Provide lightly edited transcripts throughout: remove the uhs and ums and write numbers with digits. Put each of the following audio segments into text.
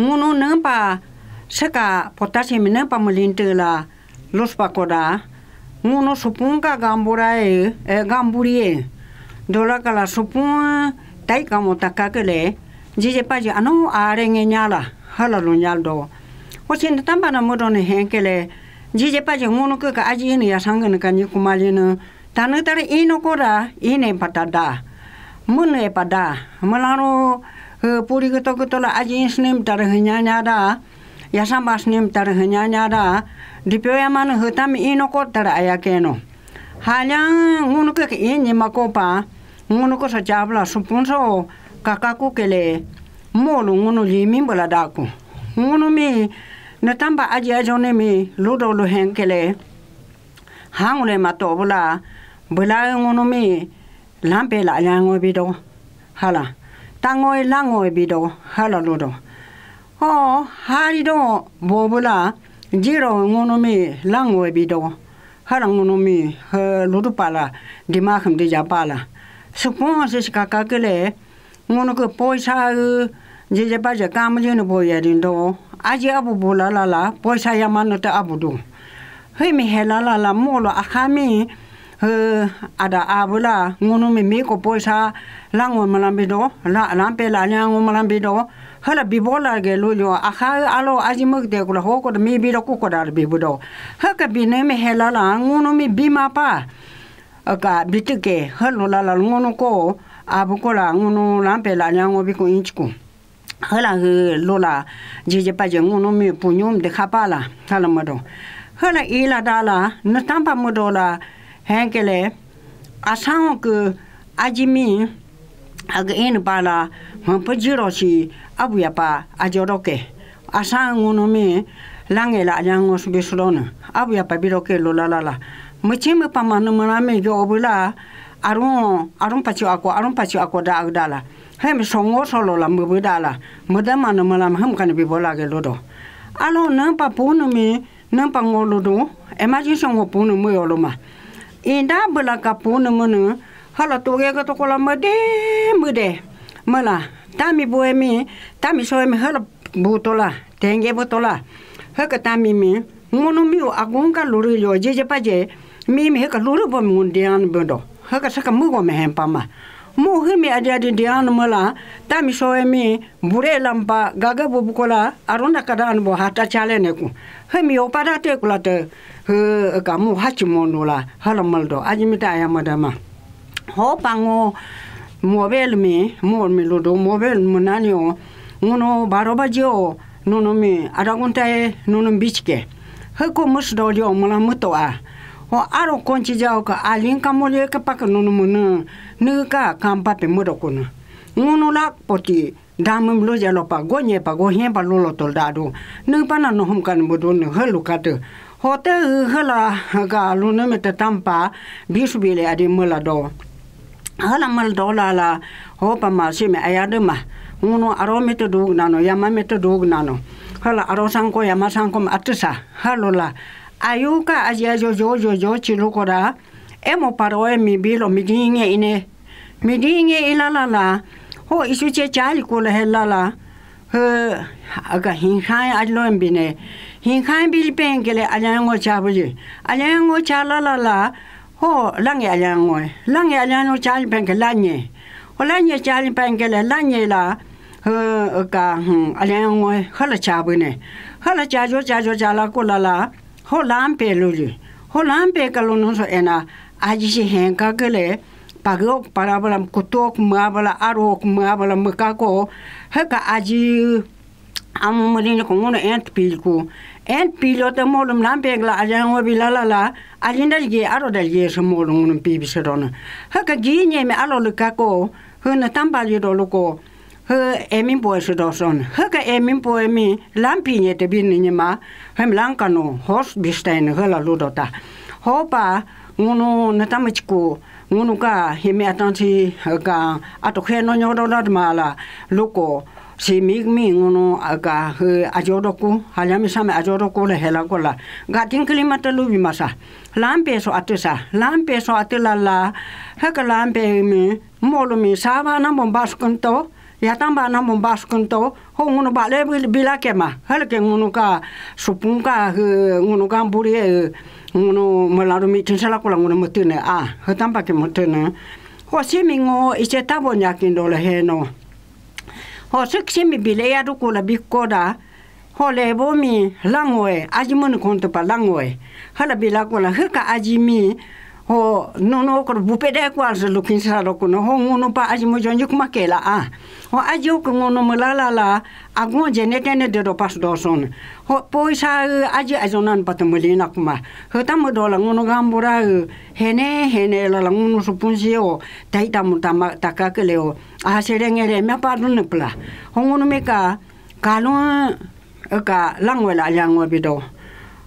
ngunu nempa seka potassium nempa melintela los pakoda ngunu supunga gamburae gamburie dola kala supun tai kamotaka kele jije paji ano arenge nyala hala lo nyaldo osin tamba na modone henkele jije paji ngunu ka aji ni yasangana kanyi kumalina tanu tare ino kora ine patada mune pada malano puri ketola aji snem tare hanya da yasamba snem tare hanya da dipyo man hutam ino ko tare ayakeno halang ngunu ka ini makopa ngunu ko sa jabla supunso kakaku kele molu ngunu limi baladaku ngunu mi natamba aji ajone mi ludo lo henkele hangule mato bula ngunu mi lampe la yango bido hala tangoi langoi bido hala ludo ho hari do bobula jiro ngunu mi langoi bido hala ngunu mi ludo pala dimakham de japala supon se kakakele ngunu ko poisa je baje kamje no boya dindo aji abu bola la poisa yamano ta abudu he mi helala la molo akhami ada abula ngunu mi ko poisa lango malambido la lampe la nyango malambido hala bibola ge lulo akha alo aji mugde ko ho ko mi bido ko dar bibudo haka bine mi helala ngunu mi bima pa aka bitike halo la ngunu ko abu ko la ngunu lampe la nyango bi ko inchku hala lola jije pa je ngunu mi punyum de khapala hala mado hala ila dala na tampa modola henkele asang ke ajimi aga en bala mpajiro si abu ya pa ajoroke asang ngono me langela yango subesulona abu ya pa biroke lola mchime pa manu maname jo obula arun pachu ako da agdala hem songo solo la mubudala mudama no malam ham kan bibola ge lodo alo nampa punu me nampa ngolodo imagine songo punu mo yoloma inda bela kapuna mana hala toge ka tokola mude mala tami boemi tami soemi hala butola tenge butola haka tami mi ngono mi agunga luru yo jeje paje mi haka luru bom ngundian bondo haka saka mugo me hempama mo himi ada dian mala tami soemi bure lampa gaga bubukola arunda kadan bo hata chalene ku himi opada te kulate kamu hachimonola halamaldo ajimita ayamadama ho pango mobile mi lodo mobile munanio ngono barobajo nono mi araguntae nono bichke hako musdo jo mala mutoa ho aro konchi jao ka alin kamole ka pak nono mun nuka kampa pe mudokuna ngono la poti damum lo jalo pa gonye pa gohien pa lolo toldado nu pana no humkan budun halukate hote hala ga luna meta tampa bisubile adi mulado hala maldo la hopa ma sime ayadema ngono aro meta dog nano yama meta dog nano hala aro sanko yama sanko atsa halola ayuka aja jo chilukora emo paro mi bilo midinge ilala ho isuche chali ko la helala aga hinkai ajlo embine hinkai bil pengele alango chabuji alango chalala ho lange alango chali pengele lanye ho lanye chali pengele lanye la ga alango hala chabune hala chajo chala ko la ho lampe luli ho lampe kalono so ena aji henka gele pagok parabala kutok mabala arok mabala mekako heka aji amulin ko ngono ent pilo te molum lampegla ajango bilala alinda ge aro dalge so molum ngono pibiserona heka ginye me alo lekako huna tambali do loko he emin poeso do son heka emin poemi lampinye te binni ma hem lankano hos bistein hela ludota hopa ngono natamachko ngono ka hime atanti ka atokheno nyodola mala loko si mi ngono aga ajodoku halami same ajodoku le hela kola gatin klimata lubi masa lampe so atela la haka lampe mi molo mi sava na bombas konto ya tamba na bombas kunto ho ngono ba le bila kema hal ke ngono ka supung ka ngono ka buri ngono malaru mi tinsala ko ngono mutune a ho tamba ke mutune ho simingo ise tabo nya kindo le heno ho seksimi bile ya ru ko la bikoda ho le bo mi langwe ajimon konto pa langwe hala bila ko la hka ajimi ho no ko bupede ko alse lukin sa ro ko no ho ngono pa ajimo jonju kuma kela a ho ajo ko ngono malala la agon jenete ne de do pas do son ho poisa aji ajonan patamulina kuma ho tam do la ngono gambura hene la ngono supunzio taita mutama takakeleo a serengere me pa dun pla ho ngono meka kalon ka langwela langwa bido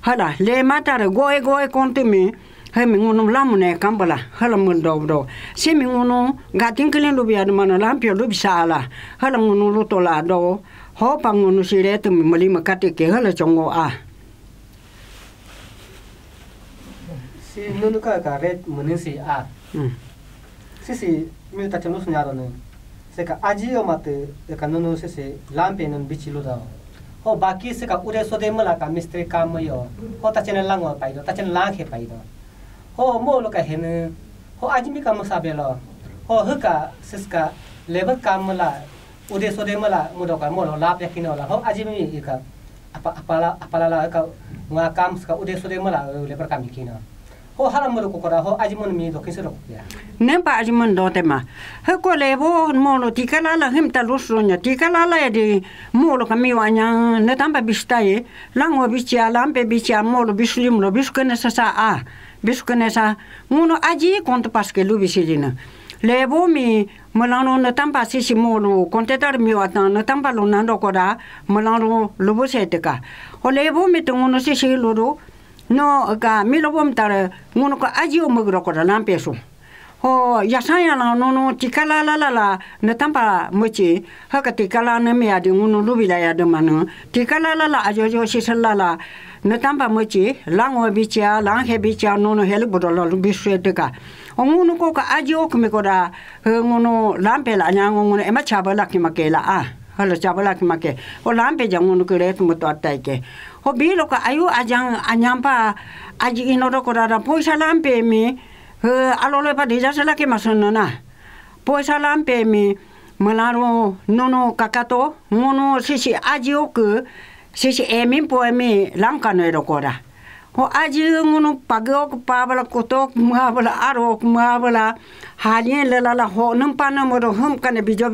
hala le matare goe kontimi he mingono lamune kambala hala mundo se mingono gatin kelen lubi admana lampio lubi sala hala ngono lutola do ho pangono siretu mali makate ke hala chongo a si nunu ka red munisi a si mi ta chanu sunyaro ne se ka aji o mate ka nunu se lampe nan bichilo da ho baki se ka ure so de mala ka mistri kam yo ho ta chen langwa paido ta chen lang he paido ho mo lo ka hen ho ajmi kam sabelo ho hka siska level kam mala ude so de mala mudo ka mo lo lap yakino la ho ajmi ka apala la ka nga kam ska ude so de mala level kam yakino ho haram mo ko kora ho ajmon mi do kisero ya nempa ajmon do tema he ko lebo mo lo tikala la himta lusonya tikala la de mo lo kami wanya ne tamba bistaye lango bicha lampe bicha mo lo bislim lo biskene sa a biskene sa ngono aji konto paske lu bisilina lebo mi malano ne tamba sisi mo lo kontetar mi watan ne tamba lo nando koda malano lo boseteka ho lebo mi to ngono sisi lo do no ka mi lo bom tare ngono ko aji o magro koda lampe so ho yasaya la no tikala la ne tampa mochi haka tikala ne me adi ngono lubila ya de mano tikala la ajojo sisala la ne tampa mochi lango bicha langhe bicha no hel bodolo biswe de ka ngono ko ka ajo ko me koda ngono lampe la nya ngono e ma chabala ki makela a hala chabala ki make o lampe ja ngono ko re mo to ataike ho bilo ka ayu ajang anyampa aji inoro ko ra poisa lampe mi alole pa dija sala ke masonona poisa lampe mi malaro nono kakato mono sisi ajio ku sisi emi poemi lamkano erokora ho aji ngono pagok pabala kotok mabala aro mabala halien la ho nampana moro hum kana bijo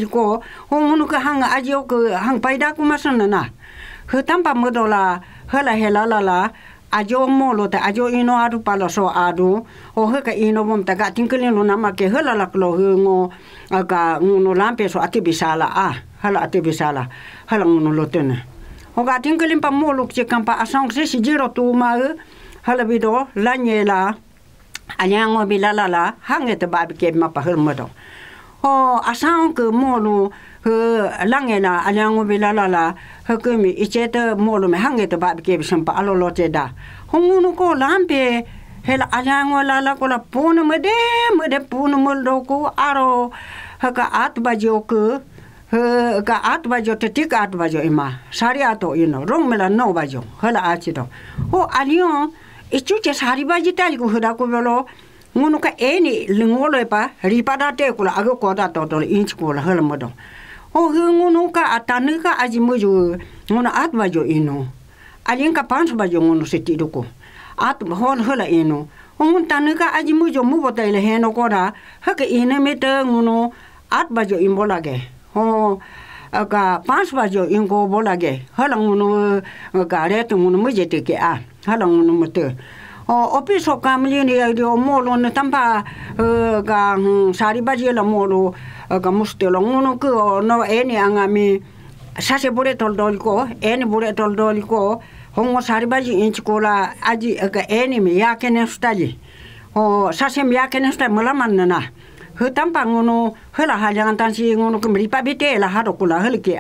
ko ho ngono ka hang ajio ku hang paida ku masonona ho tampa modola hala la ajo molo ta ajo ino adu paloso adu o heka ino bom ta gatin kelino nama ke hala la klo ngo aga ngono lampe so ati bisala hala ati bisala hala ngono lotene o gatin kelin pa molo ke kampa asang se jiro tu ma hala bido lanyela anyango bilala la hangete babi ke ma pa hermodo o asang ke molo langela anyango bilala la hekumi ichete molo me hangete babi ke bisampa alolote da hongono ko lampe hela anyango la ko la puno mede puno moldo ko aro haka atbajo ko ka atbajo tetika atbajo ima sari ato ino rong mela no bajo hala achido ho alion ichuche sari baji tali ko hada ko belo ngono ka eni lingolo pa ripada te ko la ago ko da to inch ko la hala modo ho ngono ka atanu ka ajimojo ngono atbajo ino alien ka pans bajo ngono setido ko at hol hala ino ngun tanuka ajimojo mu botai le heno kora haka ine mete ngono at bajo imbolage ho ka pans bajo ingo bolage hala ngono ka reto ngono mujete ke hala ngono mete o opiso kamli ni dio molo ne tampa ka sari baji la molo ka mustelo ngono ko no eni angami sase bore toldol ko eni bore toldol ko hongo sari baji inch kola aji ka eni mi yakene stali o sase mi yakene sta malaman na hutampa ngono hela hajangan tansi ngono kembali pabite la hado kula helke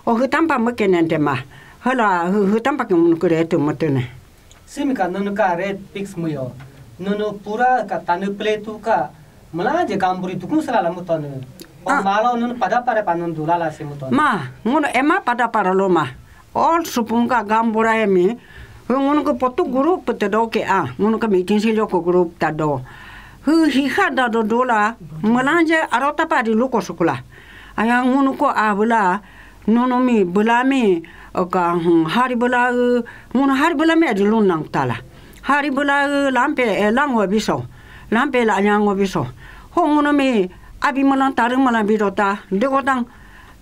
o hutampa mekenen tema hela hutampa ngono kureto matene simika nono ka red pix muyo nono pura ka tanu pletu ka mala je gamburi tukun sala mutone Malah nun pada panun dulala semuton. Ma, ngono ema pada lo ma. All supunga gambura emi. Ngono ko potu group te do ke ngono ka meeting silyo ko group ta do. Hi hada do dola melanja arota pa di luko sukula. Aya ngono ko bula nono mi bula mi ka hari bula ngono hari bula mi adi lunang tala. Hari bula lampe langwa biso. Lampe la nyangwa biso. Ho ngono mi abi malan taring malan bidota degotang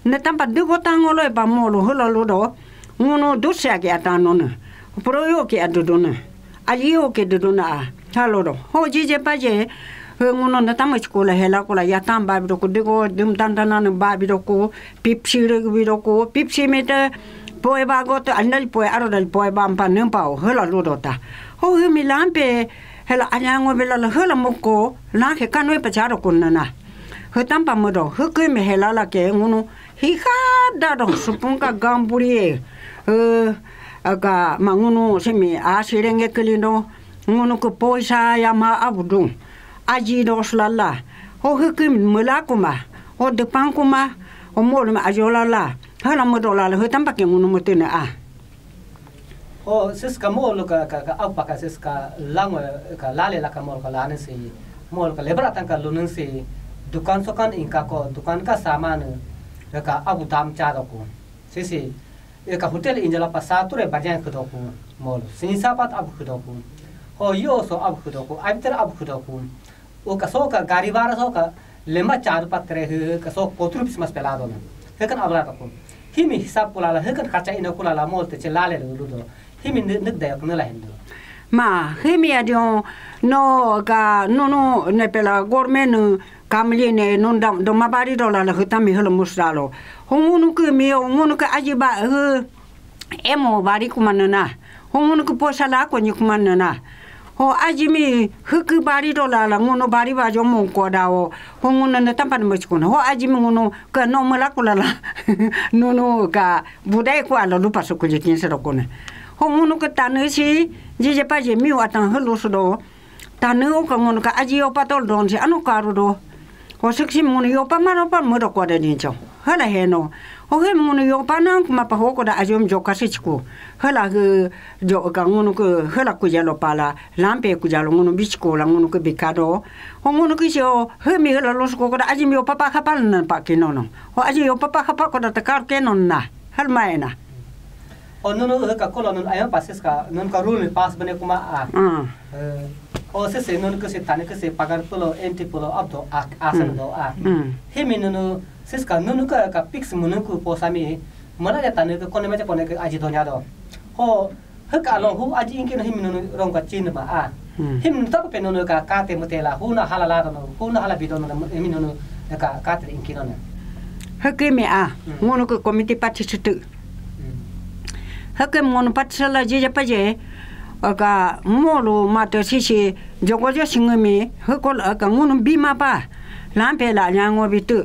netampa degotang olo ba molo holo lodo ngono dosya ke atanono proyo ke adodona aliyo ke dodona halodo ho jije paje ngono netama skola hela kola yatam ba bidoko dego dum tantana ba bidoko pipsi bidoko pipsi mete poe ba got andal poe arodal poe ba ampa nempa holo lodota ho mi lampe hela anyango bela hela moko la ke kanoi pacharo kunna Hetampa modo, heke me helala ke ngono hihada do supunga gamburi aga mangono semi asirenge kelino ngono ko poisa yama abudu aji do slala ho heke mulakuma o de pankuma o mol ma ajolala hala modo la hetampa ke ngono motena o siska mol ka apaka siska lango ka lale la ka mol ka lane se mol ka lebratan ka lunun se दुकान सोकान इनका को दुकान का सामान का अब दाम चार को सिसी एक होटल इंजला पसातुरे बजाय खुदो को मोल सिंसापात अब खुदो को हो यो सो अब खुदो को अबतर अब खुदो को ओ कसो का गाड़ी वाला सो का लेमा चार पत्रे कसो पोत्रुप समस पेला दो हेकन अबला को हिमी हिसाब कोला हेकन खर्चा इन कोला मोल ते चलाले लुदो हिमी निक दय को नला Hindu ma hemi adio no ga no ne pela gormenu kamline non dam do mabari do la hutami holo musalo hongunu ku mi ngunu ka ajiba emo bari kumanana hongunu ku posala ko nyikumanana ho ajimi huku bari do la ngono bari ba jo mon ko dawo hongunu na tampan mochkuno ho ajimi ngono ka no mala kula la no ka budai ko ala lupa so ko jitin se rokone hongunu ka tanu si jije pa je mi watan holo so tanu ka ngono ka aji o patol don si anu karu do ho seksi ngono yo pa mano pa mo ko da ni cho hala heno ho he ngono yo pa nang ma pa ho ko da ajom jo ka sichku hala ge jo ka ngono ko hala ku jalo pala lampe ku jalo ngono bichko la ngono ko bikado ho ngono ki jo he mi hala los ko da aji mi o papa kapal na pa ke nono ho aji yo papa kapa ko da takar ke non na hal maena nono ka ko non ayo pases ka non ka rule pass bane kuma o se non ko se tane ko se pagar polo enti polo abdo asan do hemi nono ses ka nono ka pix mono ko posami mana ya tane ko kone meja kone aji donya do ho heka lo hu aji inkin hemi nono rong ka chin ma hemi ta pe nono ka kate motela hu na halala no hu na hala bidon no hemi nono ka kate inkin no heke me ngono ko komite patisitu hake mono patsala je paje aga molo mata sisi jogojo singami hakol aga ngono bima pa lampe la nyango bitu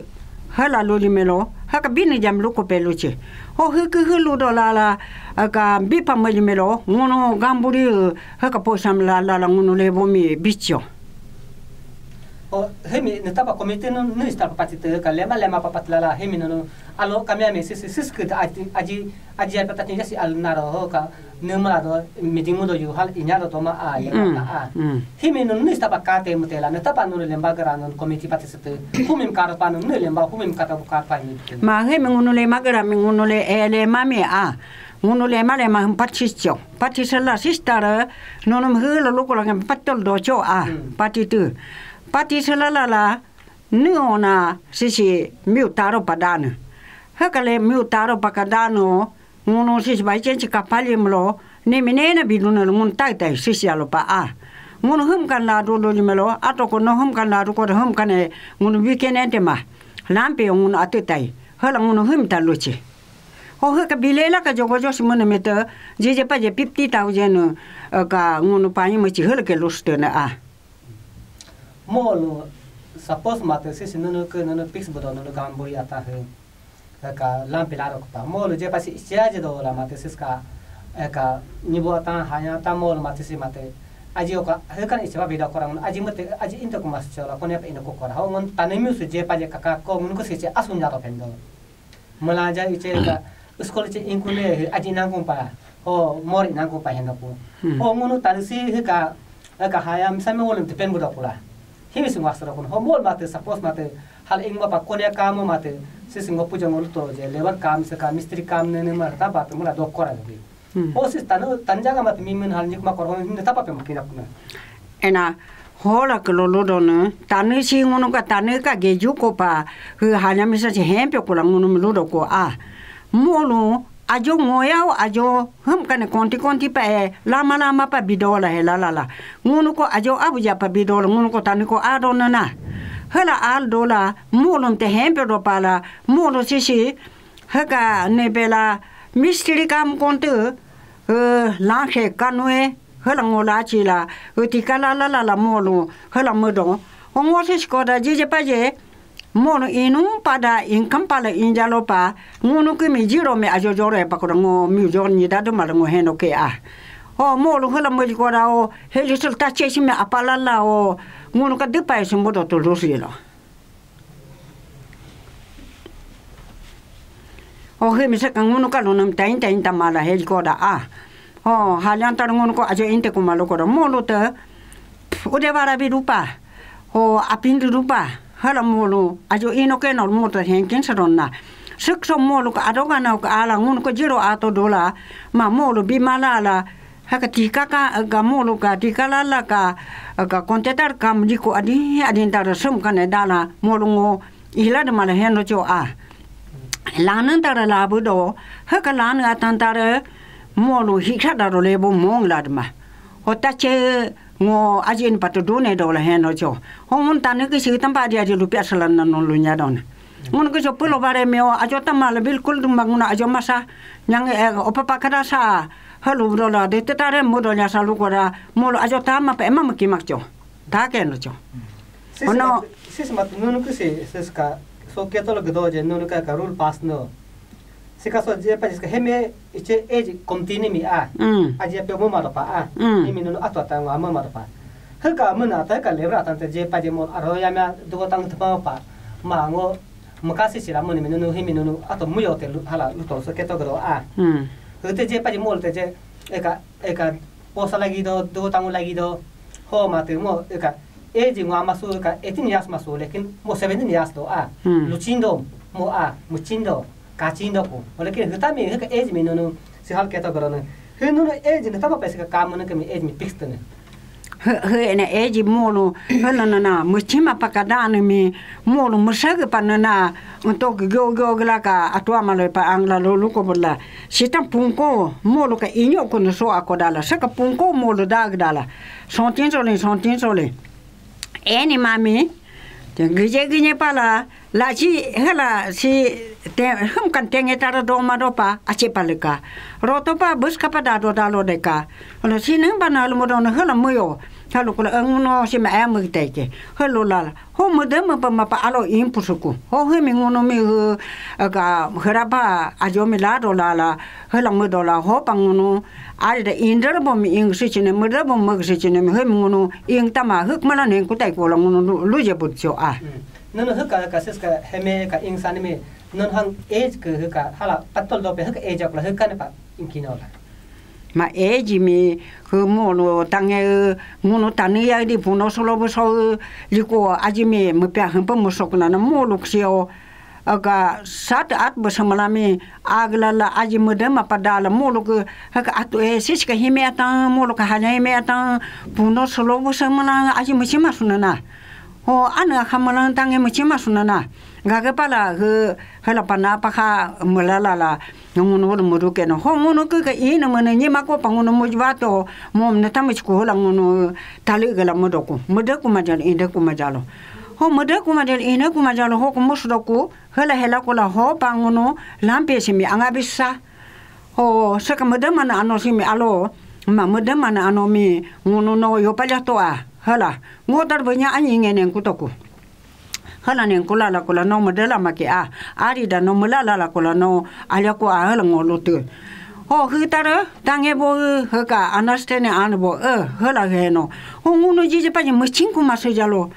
hala loli melo haka bini jam loko peluche ho heke hulu do la aga bipa mali melo ngono gamburi haka posam la ngono lebo mi bicho o hemi ne tapa komite no ne sta patite ka lema papatlala hemi no alo kamya me sis ku aji patati jasi al naro ho ka nemala do meeting mo do yu hal inya do toma hemi no ne sta pakate mutela ne tapa no lemba garano komite patisite humim karpa no ne lemba humim kata karpa ni ma hemi ngono le magara mi ngono le ele mami ngono le male ma patisala sistara no helo loko la patol do cho patitu pati selala niona sisi miu taro padana hakale miu taro pakadano ngono sisi bai chen kapali mlo ne menena biduna ngun tai tai sisi alo pa ngono hum kan la do melo ato ko no hum kan la do ko hum kan e ngono weekend ma lampe ngono atetai hala ngono hum ta luchi ho haka bilela ka jogo jo simone meta je pa je 50,000 ka ngono pa ni ma chi hala ke lustena molo suppose mate se nono pix bodo nono gamburi ata he ka lampe la ro pa molo je pasi siaje do la mate se ka nibo ata hanya ta molo mate se mate aji oka hekan isba beda korang aji mate aji inta ko mas chola ko ne pa ina ko kora ho ngon tanemi su je pa je kaka ko ngun ko se asun ja to pendo malaja iche ka skol che inkune aji nang ko pa ho mori nang ko pa hendo ko ho ngunu tansi heka ka hayam same wolem te pen buda pula himi sing wasra ko ho mol mate suppose mate hal ingma pa ko ne kam mate se sing opu jangol to je lebar kam se ka mistri kam ne ma ta bat mula dok kora de ho sis tanja ga mate mimin hal nik ma kor ho ne ta pa pe makina kuna ena hola ke lolo dona tanu si ngono ka tanu ka geju ko pa hu hanya misa che hempio ko lang ngono melo ko a molo ajo ngoya ajo hum kan konti pa lama pa bidola he la ngono ko ajo abuja pa bidola ngono ko tanu ko a dona na hala al dola molo te hempio do pala molo sisi haka nebela mistri kam kontu langhe kanwe hala ngola chila utikala la molo hala modo ongo se skoda je pa je mono inu pada income pala injalo pa ngono ke mi jiro me ajo jore pa ko ngo mi jor ni da do mal ngo heno ke a o molo hala mo ko da o he lisul ta che si me apala la o ngono ka de pa se modo to rosilo o he mi se ka ngono ka lo nam tain ta mala he ko da a oh halian tar ngono ko ajo inte ko malo ko molo te ude vara bi rupa o apin rupa hala molo ajo ino ke no moto henkin saronna sukso molo ko adoga na ko ala ngono ko jiro ato dola ma molo bi malala haka tika ka ga molo ka tika lala ka kontetar kam diko adi tar sum kan dala molo ngo ila de mala heno jo a lanan tar la budo haka lan atan tar molo hikha daro lebo mong ladma hotache ngo ajin patu dune dola heno jo hongun tane ke si tampa dia je lupia salan non lunya don ngun ke so pulo bare meo ajo tamal bilkul dum manguna ajo masa nyang opapa kada sa halu dola de tetare modonya salu kora molo ajo tama pe emam ki makjo ta ke no jo ono sis mat nunu ke se seska so ketolo gdo je nunu ka rule pass no sika so je pa jiska heme iche age continue mi a aje pe mo ma pa a mi no atwa ta ma ma pa haka mena ta ka lebra ta je pa je mo aro ya ma do tang ta pa ma ngo makasi sira mo ni no himi no ato mu yo te hala lu to so keto gro a te je pa je mo te je eka posa lagi do tang lagi do ho ma te mo eka age ngo ma su ka 18 years ma su lekin mo 17 years do a luchindo mo a muchindo kacindo ko lekin hutami haka age mi no si hal keto gro no he no age ne ta pa pesa ka mo no ke mi age mi fixed ne he na age molo hala na muchima pakadane mi molo musaga panana untuk go la ka atwa malo pa angla lo ko bola sitam punko molo ka inyo ko no so akodala saka punko molo dagdala sontin sole eni mami gije pala la chi hala si te hum kan tenge tara do madopa ache palika rotopa bus kapada do dalo deka ono sineng banal modon hala moyo halo ko ngono si ma am teke halo la ho modem pa alo impusuku ho he mi ngono mi ga herapa ajo mi la do la hala modola ho pangono ada indra bom ing sichine modra bom mag sichine mi he ngono ing tama huk mala nen ku tai ko la ngono lu je butjo a nono haka ka seska heme ka insani me non hang age ke haka hala patol do pe haka age akla haka ne pa inkinola ma age mi hu mono tange mono tania di puno solo so liko ajimi me pa hampa musokna na molo ksio aga sat at basamalami agla la ajimudem padala molo ke haka atu siska himeta molo ka hanya himeta puno solo basamala ajimi simasuna ho ana khamalan tange machima sunana gaga pala he hala pana pakha mulala la ngono mudu ke no ho ngono ke ina mane nyima ko pangono mujwato mom na tamich ko la ngono tali gala modoko modoko majal inde ko majalo ho modoko majal ina ko majalo ho ko musdoko hala ko la ho pangono lampe simi anga bisa ho saka modamana ano simi alo ma modamana ano mi ngono no yo pala to a hala ngotar banya anyi ngenen kutoku hala nen kula no modela make a ari da no mulala la kula no ala ko a hala ngolotu hutara tange bo haka understand an bo hala heno ngunu ji pa ni machinku masajalo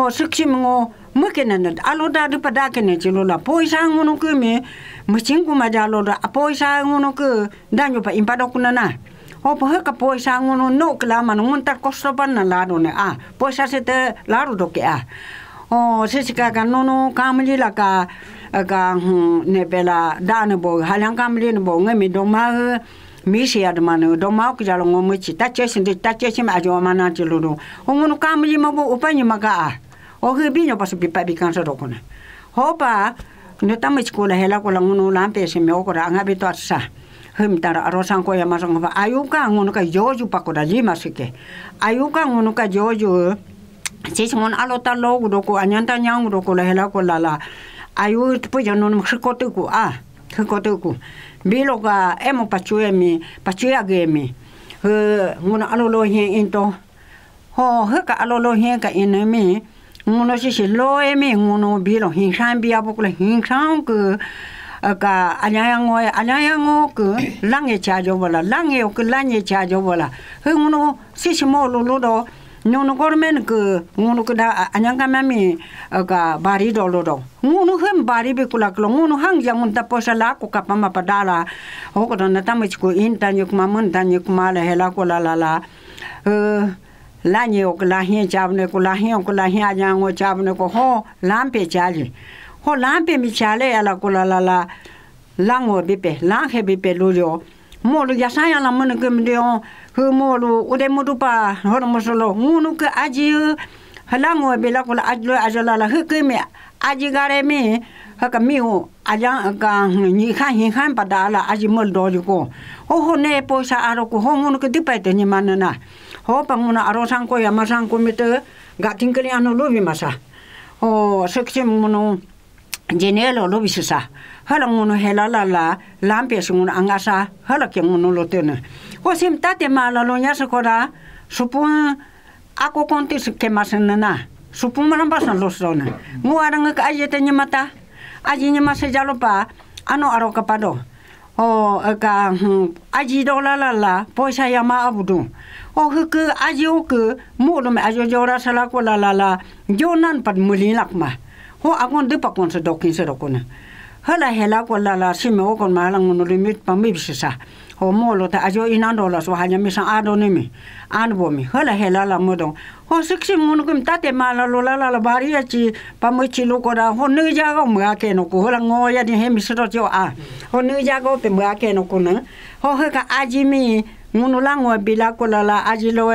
siksim mukenen alo da de padakene jilola poisa ngunu ku me machinku majalo da poisa ngunu ku danyo pa impadokuna na haka poisa ngunu no klama nguntar kostoban na lado ne poisa sete laro doke sesika ka nono kamli la ka ne bela dane bo halang kamli ne bo ngemi do ma misi ad manu do ma ku jalo ngomuchi tache ma jo mana tiluru ngunu kamli ma bo upani maka hebi no pasu pipa bikansa do kona hopa ne tamich ko la hela ko la ngunu lampe se me ko ra ngabe to sa hemtara arosan ko ya masang ba ayuka ngunu ka joju pakoda lima sike ayuka ngunu ka joju Sismon alota logo doko anyanta nyang doko la hela ko lala ayu tu ya non khikotuku khikotuku biloga emo pachuemi pachuagemi ngona alolo hen into heka alolo hen ka enemi ngono sisi lo emi ngono bilo hin san bia bokle hin san ku ka anyango ku lange chajo wala lange o ku lange chajo wala ngono sisi mo lo do ngono gormen ke ngono da anyanga mami ka bari dolo do ngono hem bari be kula klo ngono hang jang unta posala ko kapama padala ko na tamich ko intanyo kuma muntanyo kuma la hela ko la lanye o la hin chabne ko la hin ajang o chabne ko ho lampe chali ho lampe mi chale ala ko la lango bipe langhe bipe lujo molu yasaya la mun ke mdio molu ude mudupa hono mosolo ngunu ke aji halango bela ko ajala la hekeme aji gare me haka miu aja ka ni khan padala aji mol do ko ho ne posa aro ko ngunu ke dipete ni manana ho panguna aro sang ko ya masang ko mete ga tingkeli anu lobi masa seksi mono jenelo lobi sa hala ngono helala la lampe sungun angasa hala ke ngono lotene ho sim tate mala lo nya sekora supun ako konti ke masana supun marambasan losona nguarang ka ajete nyamata aji nyamasa jalopa ano aro kapado ka aji dolala poisa yama abudu ke aji ke mulo me ajo jora sala ko la jonan pad mulilakma ho akon de pakon se dokin se dokona hala hela ko la sime o kon malang no limit pambi bisa ho molo ta ajo inando la so hanya misa adonimi anbomi hala hela la modo ho siksi mun kum tate mala lo la bari achi pamochi lo ko da ho ne ja go ma ke no ko hala ngoya ni hemi so jo ho ne ja go pe ma ke no ko na ho ka aji mi ngunu la ngo bila ko la aji lo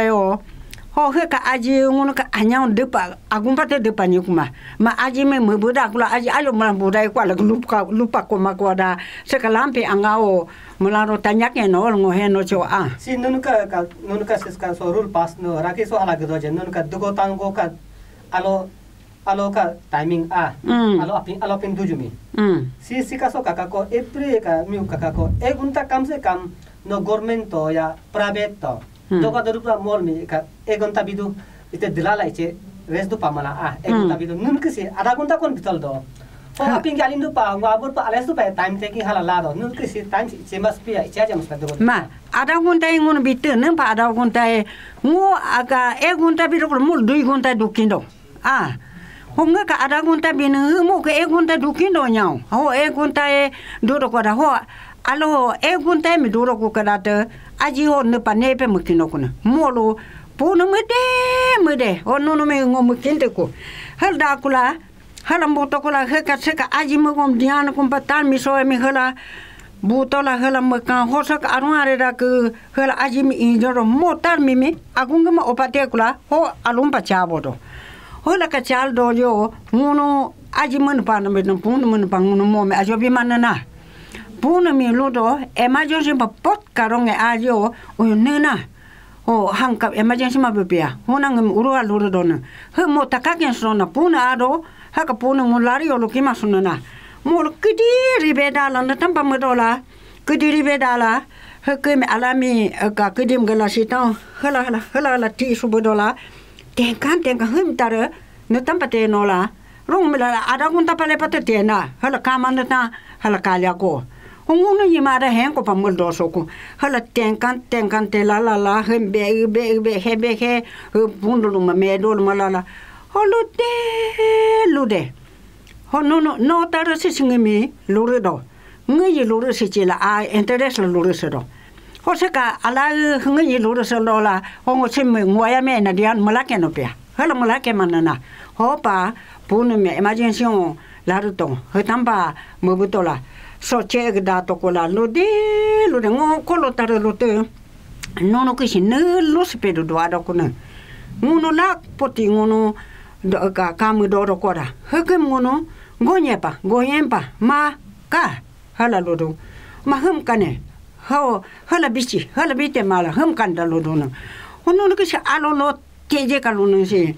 ho ka aji ngunu ka anyang depa agumpate depa ni kuma ma aji me buda kula aji alo ma buda ko la lupa ko ma ko da sekalampe angao mularo tanyak no ngo heno cho si nunuka siska so rule pass no rake so ala gdo je nunuka dugo tango ka alo ka timing alo pin dujumi si sika so kakako epre ka miu kakako egunta kam se kam no government to ya private to doka dorupa mol mi ka egunta bidu ite dilala iche resdu pamala egunta bidu nunuka si ada gunta kon bital do Aping galin do pa wabur pa alas do pa time taking halala do nun kisi time semas pia ichaja mas do ma ada gunta ngun bitte nem pa ada gunta ngo aga gunta bidu mul 2 gunta dukindo honga ka ada gunta bin mo ke gunta dukindo nyau ho gunta do ko da ho alo gunta mi do ko kada te aji ho ne pa ne pe mukino kuna molo punu mede ho no me ngo mukinte ko hal da kula halam botokola heka seka aji mogom diana kumpatal miso mi hala butola hala makan hosak aruare da ke hala aji mi injoro motar mimi agunga ma opate kula ho alumpa chabodo hola ka chaldo yo ngono aji man pa na me punu man pa ngono mo me ajo bi manana punu mi lodo emergency pa pot karong e ajo o nena hangka emergency ma bepia honang uru aluro dona he mo takaken sona puna ado haka puna mulari o lukima sunana mul kidiri bedala na tampa medola kidiri bedala heke me alami ka kidim gala sita hala ti subodola tenkan himtare na tampa te nola rong mela ada gunta pale patete na hala kamanda ta hala kalya ko Ngono yimara hen ko pamul dosoko. Hala tenkan te la hem be hebe he pundulu ma medol malala. Lude. Ho no tara se singemi luredo. Ngi lure se chila a interest lure se do. Ho se ka ala ngi lure se lola ho ngo se ngoya me na dian malake no pe. Hala malake manana. Ho pa punu me emergency laruto. Ho tamba mobutola. So che da to kola lude ngo kolo tara lute. No kisi ne lo se pedo do ada kuna. Ngono la poti ngono ka kamu do kora. Heke ngono goyempa ma ka hala lodo ma hum kane hala bichi hala bite mala hum kan da lodo na ono ke alo lo teje ka lono si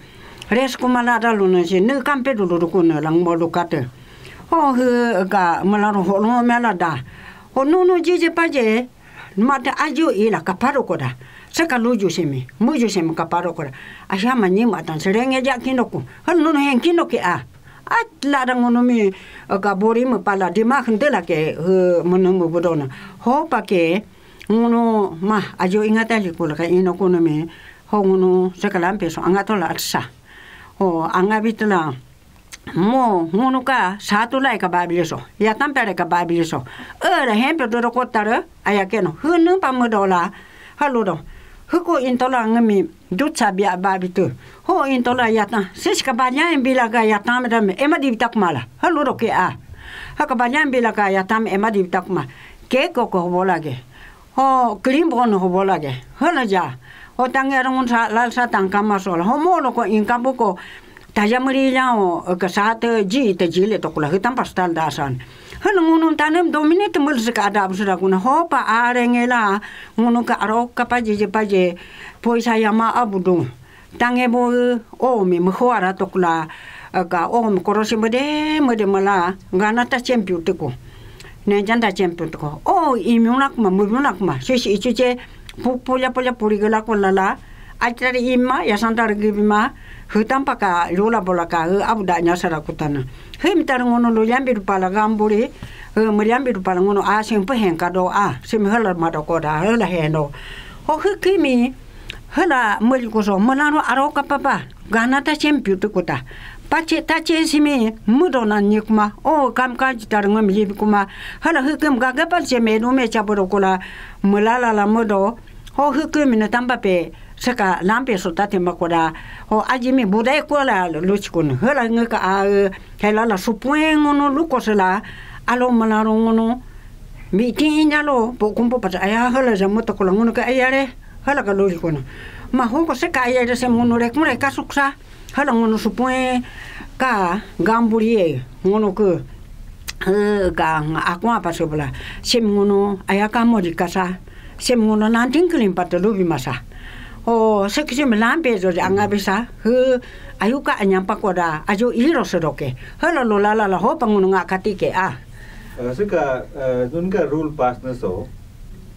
res ko mala da lono si ne kampe do lodo ko na lang mo lo kate ho ga mala ro no mala da ono no jeje paje mata ajo ila ka paro ko da saka lojo semi mojo semi ka paro ko da asha mani matan serenge ja kinoko hal no hen kinoke a la ngono mi ka bori mo pala di ma khndela ke mono mo bodona ho pa ke ngono ma ajo ingata li ko ka ino kono me ho ngono sakalam peso angato la atsa ho anga bitla mo ngono ka satu lai ka babileso ya tampere ka babileso era hempe do ko tara aya keno hunu pa mo dola haludo huko intola ngami dutsa bia babitu ho intola yata siska banya embila ga yata medam ema dibitak mala haluro ke a haka banya embila ga yata ema dibitak ma ke ko bolage ho krim bon ho bolage hala ja ho tangera mun lal sa tangkama sol ho molo ko inkambu ko tajamri lao ka sate ji te jile to kula hitam pastal dasan halo ngono tanem dominate mul sika ada absura kuna ho pa arengela ngono ka aro ka paje poisa yama abudu tange bo o mi mkhwara to kula ka o mi korosi mede mala ngana ta champion to ko ne janda champion to ko o imunak ma sisi ichuche pola purigala ko lala atari imma ya santar gibima hutam paka lola bola ka abuda nya sara kutana hem tar ngono lo yambir pala gamburi meriambir pala ngono a sempe hen kado a sem hala mado ko da hala heno ho hikimi hala mel ko so malano aro ka papa ganata champion to kota pache tache simi mudona nikma o kam ka tar ngam libi kuma hala hikim ga gapal se me no me chaboro kola mulala la modo ho hikimi na tambape saka lampe sotate makora ho ajimi budai kola luchkun hala ngaka a hela la supuen ngono lukosela alo malaro ngono miti nyalo pokumpo pata aya hala jamoto kola ngono ka ayare hala ka luchkun ma ho ko saka ayare se ngono rek mure ka suksa hala ngono supuen ka gamburie ngono ko ga akwa pasola sem ngono aya ka modi kasa sem ngono nanting klim patulu bimasa o seksi melampe zo anga bisa ayuka anyampa koda ajo iro sedoke hala lola la ho pangun ngakati ke a suka nunka rule pass na so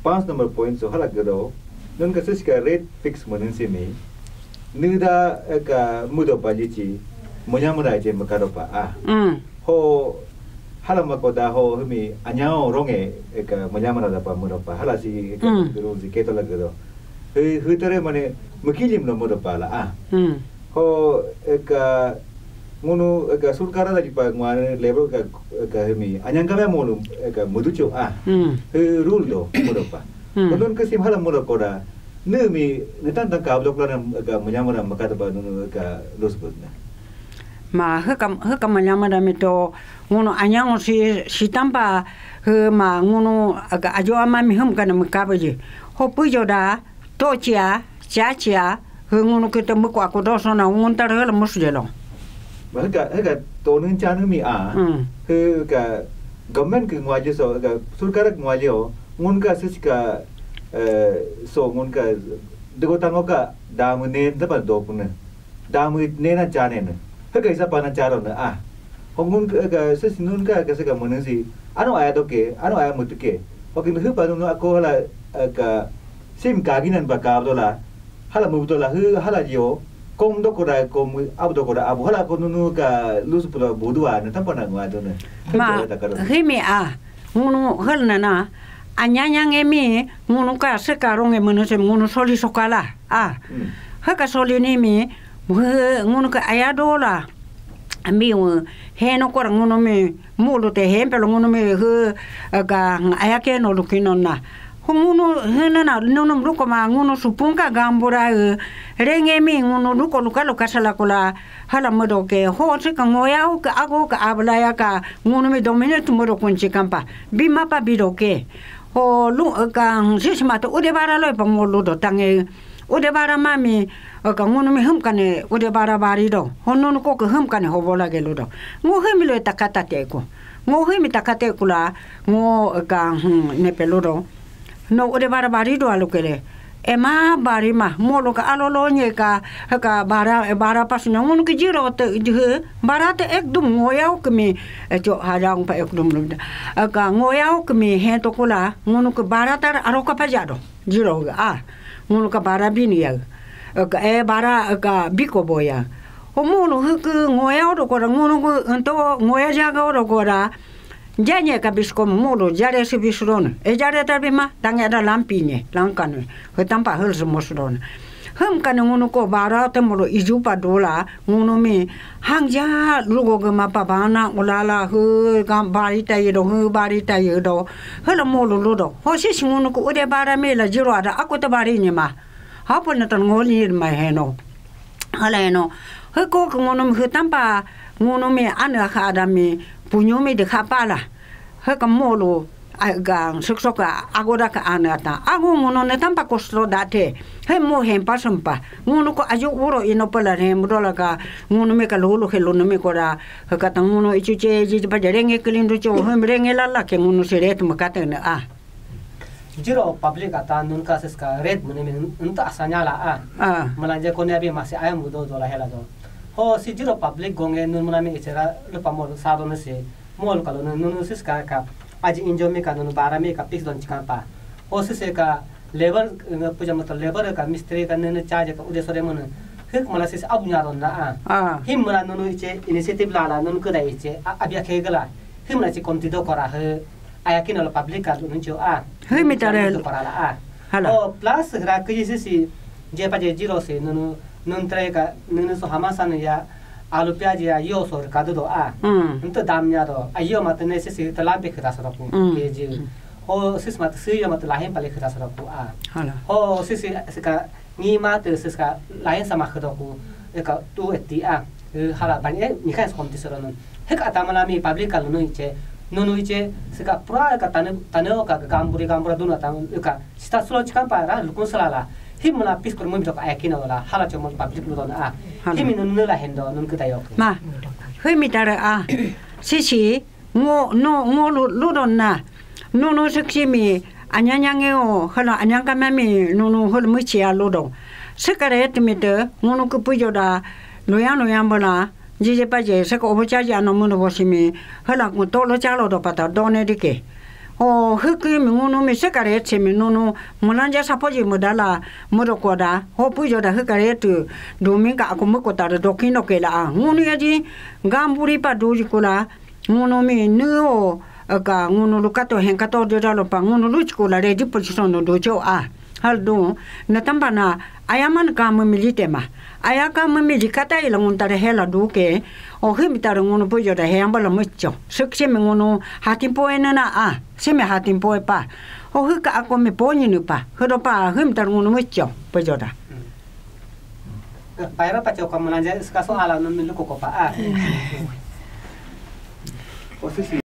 pass number point so hala gado nunka sika rate fix manin simi nida ka mudo pajichi monyamura je makaro pa a ho hala makoda ho humi anyao ronge ka monyamura da pa mudo pa hala si ka rule si keto la gado tare mane makilim no moda pala ho ka ngono ka surkara da pa ngwane level ka hemi anyanga me molu ka muducho rule do moda pa konon ka sim hala moda koda ne mi netan ta ka blok la ka manyamara makata ba no ka losbudna ma heka manyamara mito ngono anyango si tampa ma ngono aga ajo ama mi hum kana makabaje ho pujoda tocia chacha ngono kita mko akodoso na ngontar hala musjelo heka tonun chanu mi a ka government ke ngwaje so ka surkar ngwaje o ngonka sika so ngonka degotango ka damune dapat dopune damu ne na chane ne heka isa pana charo na hongun ka sesinun ka sika monensi ano aya doke ano aya mutuke oke hu panu ako hala ka sim kaginan baka dola hala mudola hala yo kom do koda kom abdo koda abu hala konunu ka lus pula bodua na tampana ngwa dona ma himi ngono helna na anyanyang emi ngono ka sekarang e menuse ngono soli sokala haka soli ni mi ngono ka ayadola mi heno ko ngono me mulu te hempelo ngono me ga ayake no lukinona ngono hena no ruko ma ngono supunga gambura renge mi ngono ruko lukalo kasala kola hala modo ke ho se ka ngoya ka ago ka ablaya ka ngono me domine tu modo kunchi kampa bima pa bidoke ho lu ka sisma to ode bara lo pa ngolo do tange ode bara mami ka ngono me hum kane ode bara bari do honno ko ko hum kane ho bola gelo do ngo hemi lo takata te ko ngo hemi takate kula ngo ka ne pelodo no ode bara bari do alukere ema bari ma molo ka alolo nye ka bara pas ngon ke jiro te bara te ekdum ngoyau kemi jo harang pa ekdum ka ngoyau kemi he to kula ngono ke bara tar aroka pa jado jiro ngono ka bara bini ya ka bara ka biko boya o mono hu ngoyau do ko ngono ko ento ngoya jaga do ko Janye ka bisko molo jare se bisron jare tabima tangi ada lampine langkan he tampa hel semosron hem kan ngono ko bara te molo ijupa dola ngono me hangja lugo ga mapa bana ulala hu gam bari tai do hu bari tai do hel molo lodo ho si ngono ko ode bara me la jiro ada aku te bari ni ma hapon na tan ngoli mai heno hala eno he ko ngono me tampa ngono me ana ka ada me punyo me de kapala he ka molo aga suksoka agora ka anata ago ngono ne tampa kostro date he mo he pasampa ngono ko ajo uro ino pala he mudola ka ngono me ka lolo he lono me kora he ka ngono ichuche ji pa jerenge klindo cho he mrenge lala ke ngono seret makata na jiro public ata nun ka seska red mene unta asanyala malanje ko ne abi masi ayam do dola hela do ho si jiro public gonge nun munami ichera lupa mol sado ne se mol kalo nun sis ka aji injo me ka nun bara me ka pix don chika pa ho sis ka labor puja mato labor ka mistri ka ne charge ka ude sore mun hik mala sis abunya don na him mala nun iche initiative la nun ko dai iche abia khegala him la chi kontido kora he ayakin ol public ka nun cho he mitare para hala ho plus ra ki si je pa je jiro se nun tre ka nun so hamasan ya alu pyaj ya yo so ka do unto damnya do ayo mat ne se tala be khata sara ko ke je ho sis mat se yo mat lahem pale khata sara ko hala ho sis se ka ni mat sis ka lahem sama khado ko ka tu eti hala ban ni kha skon tisara non hek atamala mi public ka no iche no iche se ka pura ka tane ka gambura duna tam ka sta solo chikam pa ra lukun sala himuna pis ko mo to ayakina wala hala cho mo public lu don himinu nula hendo nun kita yok ma himitara sisi ngo lu don na no seksimi anyanyange o hala anyanga mami no hol muchi a lu don sekaret mite ngono ku pujoda loyano yambona jije paje seko obocha ja no muno bosimi hala ko to lo cha lo do pata done dike o hiki mi ngono mi sekare chemi nono mulanja sapoji modala modokoda ho pujo da hikare tu dominga akomuko tar dokino kela ngono yaji gamburi pa doji kola ngono mi nuo ka ngono lukato henkato de dalo pa ngono luchkola re di position no dojo haldo natambana ayaman kam militema ayaka milikata ilangun tare hela duke o himitar ngono pujo da hembala mucho sukse ngono hatimpo enana seme hatimpo pa o hika ako me poni nu pa hodo pa himitar ngono mucho pujo da paira pa choko mananja skaso ala no miluko ko pa